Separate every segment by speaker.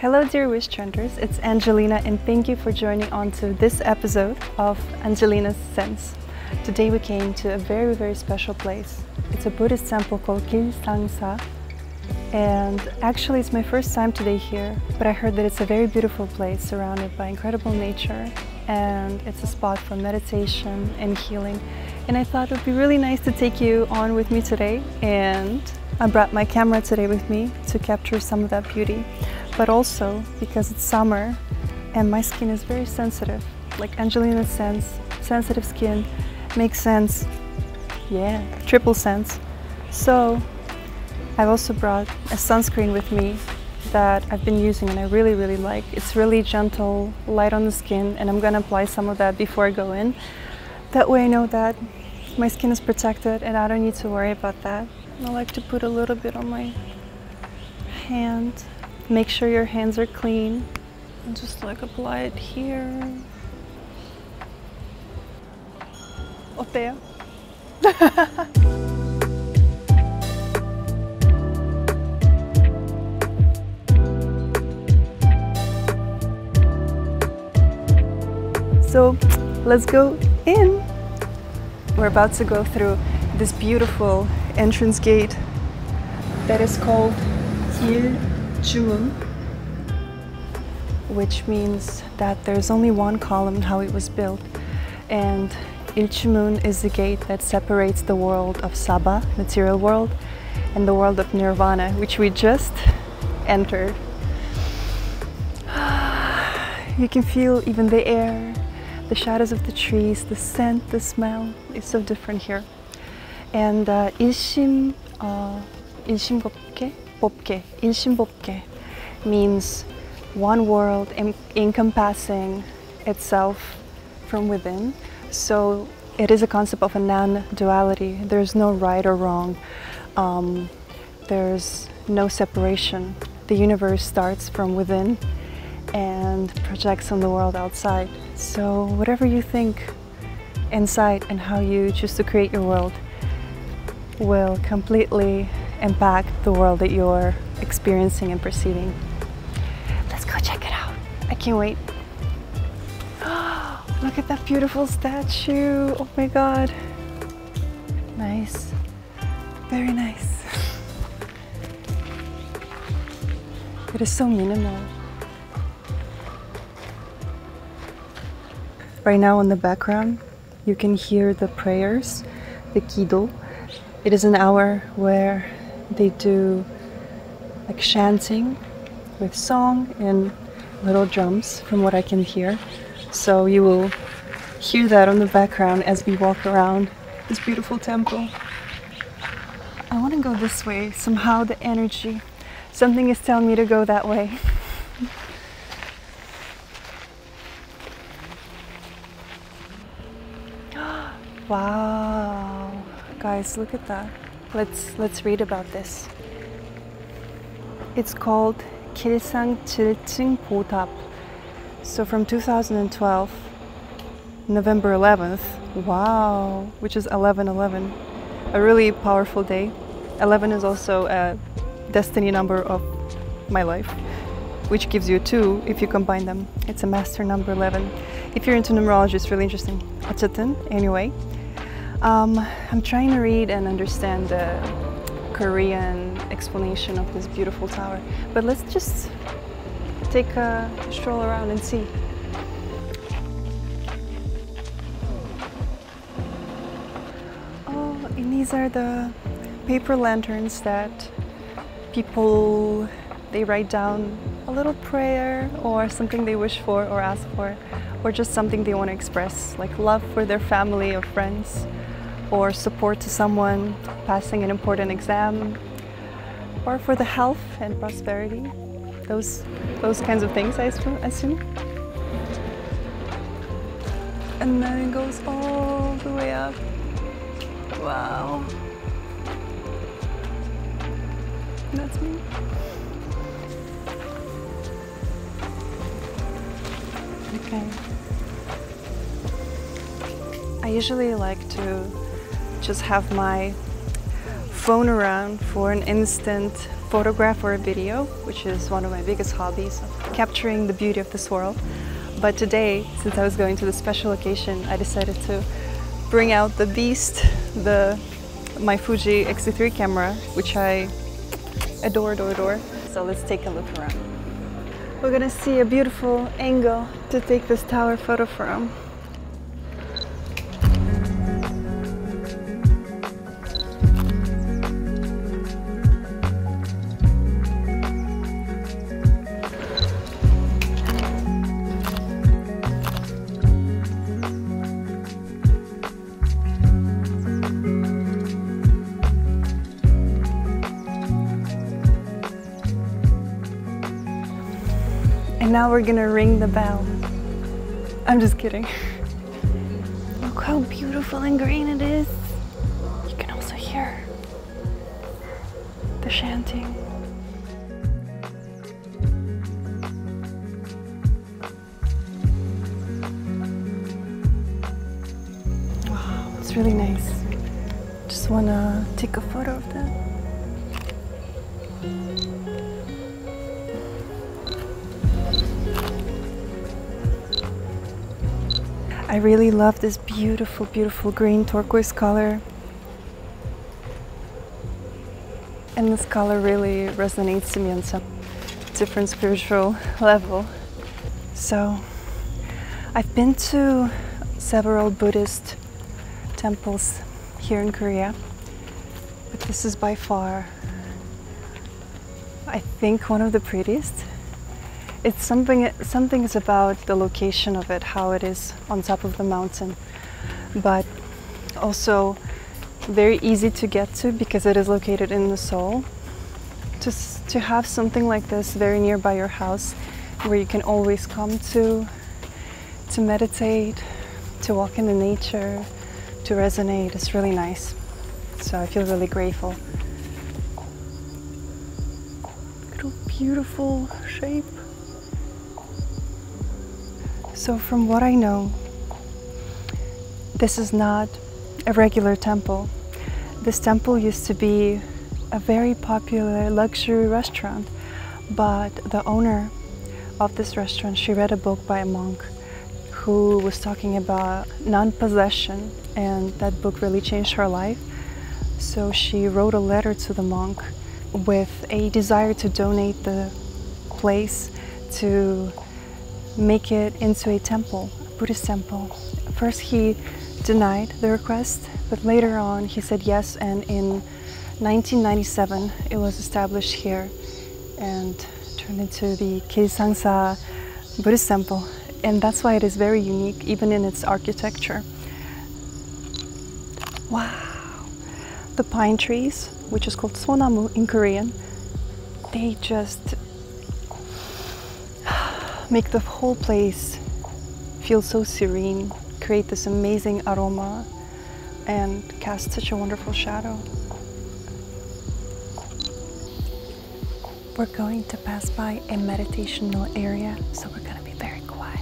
Speaker 1: Hello dear Wishtrenders, it's Angelina and thank you for joining on to this episode of Angelina's Sense. Today we came to a very special place. It's a Buddhist temple called Gilsangsa, and actually it's my first time today here, but I heard that it's a very beautiful place surrounded by incredible nature, and it's a spot for meditation and healing. And I thought it would be really nice to take you on with me today, and I brought my camera today with me to capture some of that beauty. But also because it's summer and my skin is very sensitive, like Angelina's sensitive skin makes sense, yeah, triple sense. So I've also brought a sunscreen with me that I've been using and I really like. It's really gentle, light on the skin, and I'm gonna apply some of that before I go in. That way I know that my skin is protected and I don't need to worry about that. I like to put a little bit on my hand. Make sure your hands are clean and just like apply it here. 어때요? So let's go in. We're about to go through this beautiful entrance gate that is called Gilsangsa, which means that there's only one column how it was built, and Gilsangsa is the gate that separates the world of Sabha, material world, and the world of Nirvana, which we just entered. You can feel even the air, the shadows of the trees, the scent, the smell. It's so different here. And 일심법계 means one world encompassing itself from within. So it is a concept of a non-duality. There's no right or wrong. There's no separation. The universe starts from within and projects on the world outside. So whatever you think inside and how you choose to create your world will completely impact the world that you're experiencing and perceiving. Let's go check it out. I can't wait. Look at that beautiful statue. Oh my god. Nice. Very nice. It is so minimal. Right now in the background you can hear the prayers, the kido. It is an hour where they do like chanting with song and little drums from what I can hear. So you will hear that on the background as we walk around this beautiful temple. I want to go this way. Somehow the energy, something is telling me to go that way. Wow, guys, look at that. Let's read about this. It's called Gilsangsa. So from 2012, November 11th, wow, which is 11/11, a really powerful day. 11 is also a destiny number of my life, which gives you 2 if you combine them. It's a master number 11. If you're into numerology, it's really interesting. 어쨌든, anyway. I'm trying to read and understand the Korean explanation of this beautiful tower, but let's just take a stroll around and see. Oh, and these are the paper lanterns that people, they write down a little prayer or something they wish for or ask for, or just something they want to express, like love for their family or friends, or support to someone passing an important exam, or for the health and prosperity. Those kinds of things, I assume. And then it goes all the way up. Wow. That's me. Okay. I usually like to just have my phone around for an instant photograph or a video, which is one of my biggest hobbies, capturing the beauty of this world. But today, since I was going to the special occasion, I decided to bring out the beast, my Fuji X-T3 camera, which I adore. So let's take a look around. We're gonna see a beautiful angle to take this tower photo from. And now we're gonna ring the bell. I'm just kidding. Look how beautiful and green it is. You can also hear the chanting. Wow, it's really nice. Just wanna take a photo of that. I really love this beautiful green turquoise color. And this color really resonates to me on some different spiritual level. So I've been to several Buddhist temples here in Korea, but this is by far, I think, one of the prettiest. It's something is about the location of it, how it is on top of the mountain, but also very easy to get to because it is located in the Seoul. To have something like this very nearby your house, where you can always come to meditate, to walk in the nature, to resonate, is really nice. So I feel really grateful. Look at a beautiful shape. So from what I know, this is not a regular temple. This temple used to be a very popular luxury restaurant, but the owner of this restaurant, she read a book by a monk who was talking about non-possession, and that book really changed her life. So she wrote a letter to the monk with a desire to donate the place, to make it into a temple, a Buddhist temple. First he denied the request, but later on he said yes, and in 1997 it was established here and turned into the Gilsangsa Buddhist temple. And that's why it is very unique, even in its architecture. Wow! The pine trees, which is called sonamu in Korean, they just make the whole place feel so serene, create this amazing aroma, and cast such a wonderful shadow. We're going to pass by a meditational area, so we're gonna be very quiet.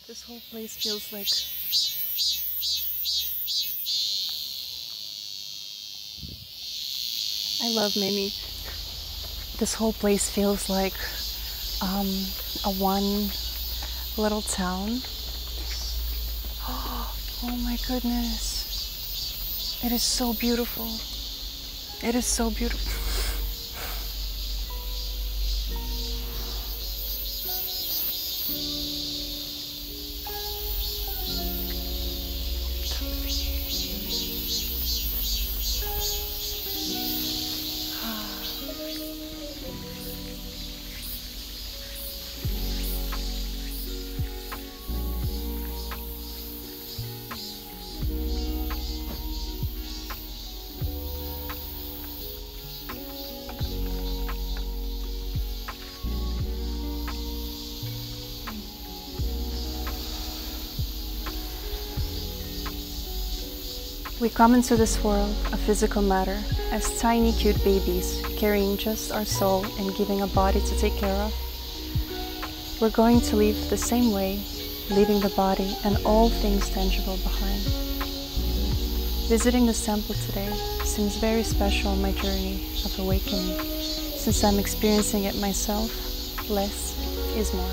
Speaker 1: This whole place feels like I love Mimi. This whole place feels like a one little town. Oh my goodness. It is so beautiful. It is so beautiful. We come into this world of physical matter as tiny cute babies, carrying just our soul and giving a body to take care of. We're going to leave the same way, leaving the body and all things tangible behind. Visiting this temple today seems very special on my journey of awakening, since I'm experiencing it myself. Less is more.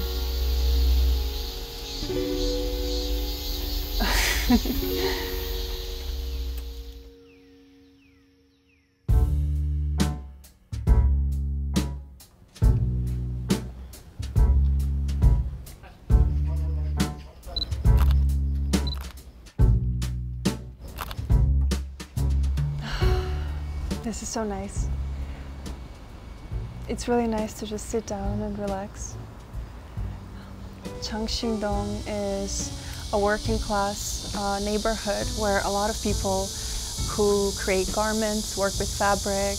Speaker 1: This is so nice. It's really nice to just sit down and relax. Changsin-dong is a working class neighborhood where a lot of people who create garments, work with fabric,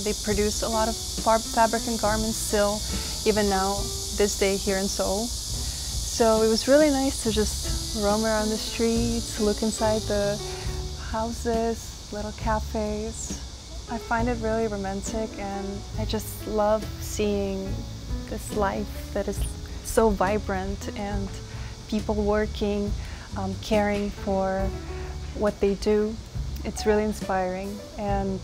Speaker 1: they produce a lot of fabric and garments still, even now, this day here in Seoul. So it was really nice to just roam around the streets, look inside the houses, little cafes. I find it really romantic, and I just love seeing this life that is so vibrant and people working, caring for what they do. It's really inspiring. And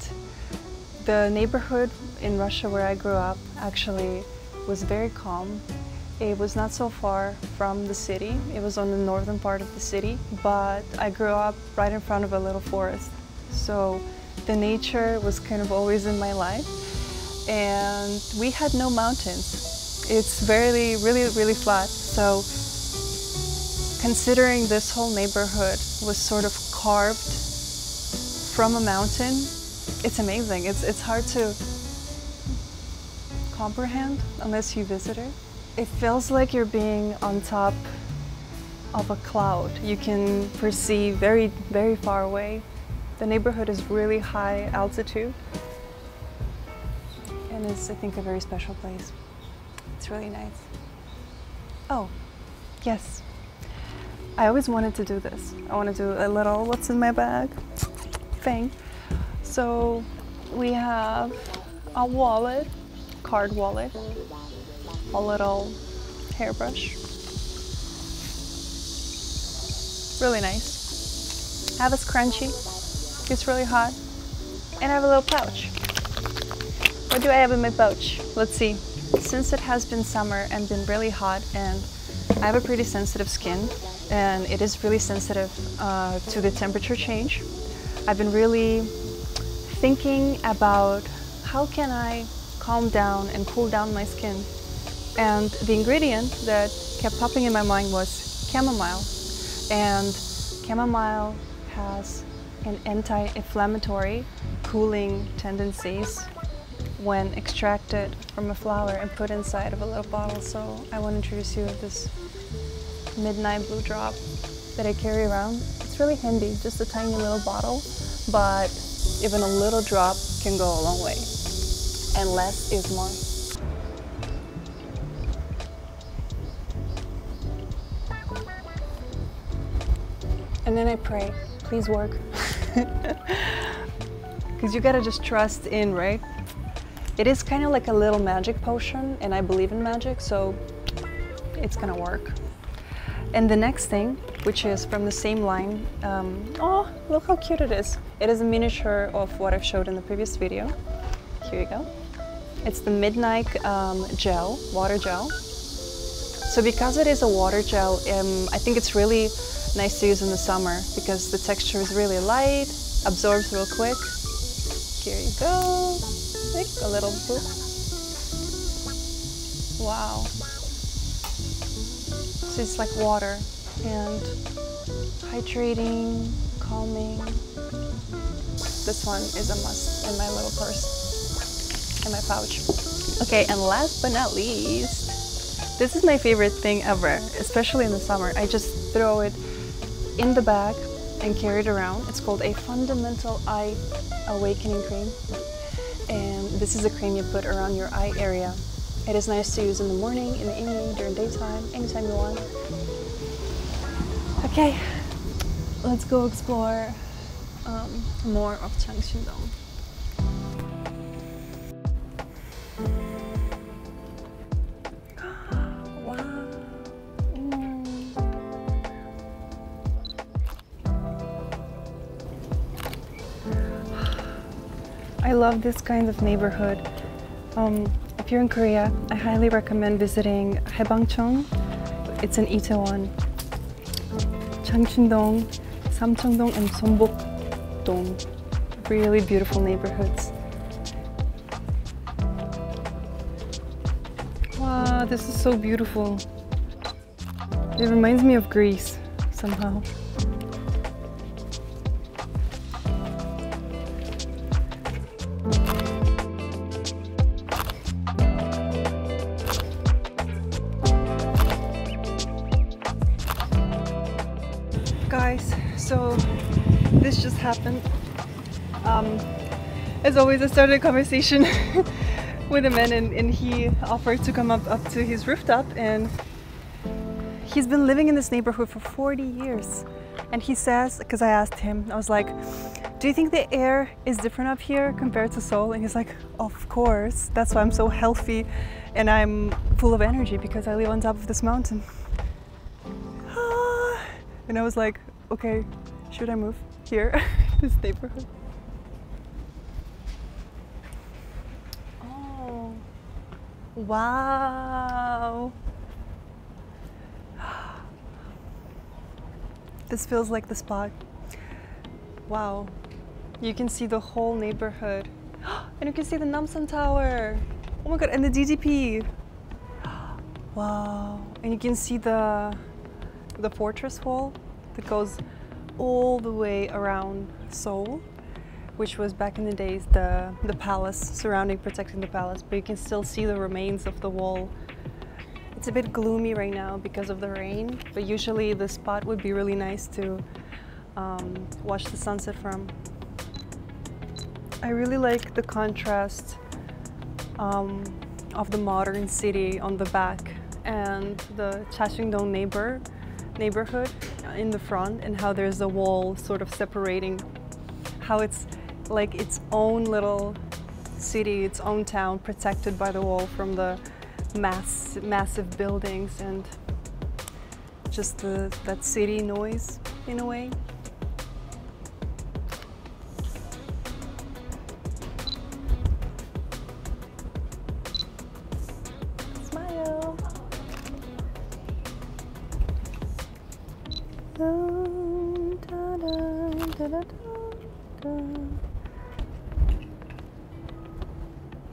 Speaker 1: the neighborhood in Russia where I grew up actually was very calm. It was not so far from the city. It was on the northern part of the city, but I grew up right in front of a little forest. So the nature was kind of always in my life, and we had no mountains. It's really flat. So considering this whole neighborhood was sort of carved from a mountain, it's amazing. It's hard to comprehend unless you visit it. It feels like you're being on top of a cloud. You can perceive very far away. The neighborhood is really high altitude, and it's, I think, a very special place. It's really nice. Oh, yes. I always wanted to do this. I want to do a little what's in my bag thing. So we have a wallet, card wallet, a little hairbrush. Really nice. I have a scrunchie. It's really hot. And I have a little pouch. What do I have in my pouch? Let's see. Since it has been summer and been really hot, and I have a pretty sensitive skin, and it is really sensitive to the temperature change, I've been really thinking about how can I calm down and cool down my skin. And the ingredient that kept popping in my mind was chamomile. And chamomile has an anti-inflammatory cooling tendencies when extracted from a flower and put inside of a little bottle. So I want to introduce you to this midnight blue drop that I carry around. It's really handy, just a tiny little bottle, but even a little drop can go a long way, and less is more. And then I pray, please work. Because you gotta just trust in, right? It is kind of like a little magic potion, and I believe in magic, so it's gonna work. And the next thing, which is from the same line, oh, look how cute it is. It is a miniature of what I've showed in the previous video. Here you go. It's the Midnight gel, water gel. So because it is a water gel, I think it's really nice to use in the summer because the texture is really light, absorbs real quick. Here you go. Like a little boop. Wow. So it's like water, and hydrating, calming. This one is a must in my little purse, in my pouch. Okay, and last but not least, this is my favorite thing ever, especially in the summer. I just throw it in the bag and carry it around. It's called a Fundamental Eye Awakening Cream. And this is a cream you put around your eye area. It is nice to use in the morning, in the evening, during daytime, anytime you want. Okay, let's go explore more of Changsin-dong. I love this kind of neighborhood. If you're in Korea, I highly recommend visiting Haebangcheong. It's in Itaewon. Changsin-dong, Samcheong-dong, and Seonbok-dong. Really beautiful neighborhoods. Wow, this is so beautiful. It reminds me of Greece somehow. Guys, so this just happened. As always, I started a conversation with a man and he offered to come up to his rooftop, and he's been living in this neighborhood for 40 years. And he says, because I asked him, I was like, do you think the air is different up here compared to Seoul? And he's like, of course, that's why I'm so healthy and I'm full of energy, because I live on top of this mountain. And I was like, okay, should I move here, this neighborhood? Oh, wow. This feels like the spot. Wow. You can see the whole neighborhood. And you can see the Namsan Tower. Oh my God, and the DDP. Wow. And you can see the fortress wall that goes all the way around Seoul, which was back in the days the palace surrounding, protecting the palace, but you can still see the remains of the wall. It's a bit gloomy right now because of the rain, but usually the spot would be really nice to watch the sunset from. I really like the contrast of the modern city on the back and the Changsin-dong neighborhood in the front, and how there's a wall sort of separating, how it's like its own little city, its own town, protected by the wall from the massive buildings and just that city noise in a way. Smile.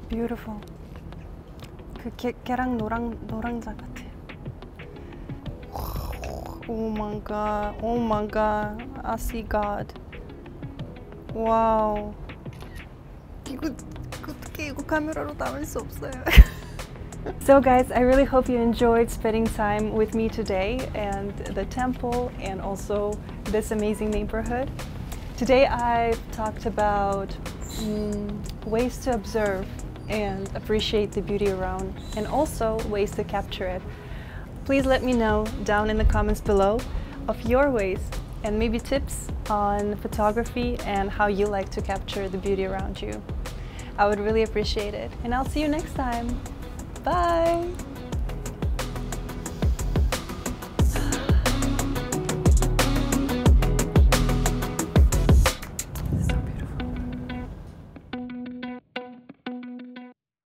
Speaker 1: Beautiful. 그 걔랑 노랑자 같아. Oh my God, oh my God, I see God. Wow. 이거 카메라로 담을 수 없어요. So guys, I really hope you enjoyed spending time with me today and the temple and also this amazing neighborhood. Today I've talked about ways to observe and appreciate the beauty around, and also ways to capture it. Please let me know down in the comments below of your ways and maybe tips on photography and how you like to capture the beauty around you. I would really appreciate it, and I'll see you next time. Bye!